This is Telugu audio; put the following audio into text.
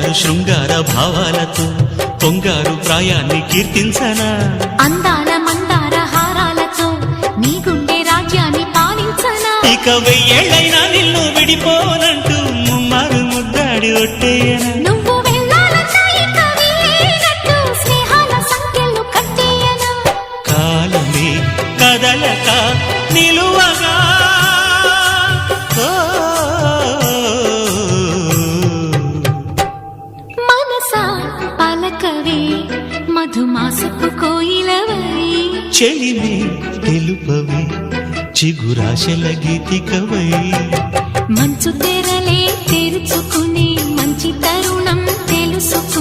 అసలు శృంగార భావాలతో పొంగారు ప్రాయాన్ని కీర్తించనా అందాల మందార హారాలతో నీ గుండె రాజ్యాన్ని పాలించనా ఇక వెయ్యేళ్ళైనా నిన్ను విడిపోనంటూ ముమ్మారు ముద్దాడి ఒట్టేయనా నువ్వు వెళ్ళాలన్నా ఇక వీలేనట్టు స్నేహాల సంఖ్యలు కట్టేయనా కాలమే కదలక నిలువగా మనసా పలకవే మధుమాసపు కోయిలవై చెలిమి తెలుపవే చిగురాశల గీతికవై మంచు తెరలే తెరుచుకునే మంచి తరుణం తెలుసుకో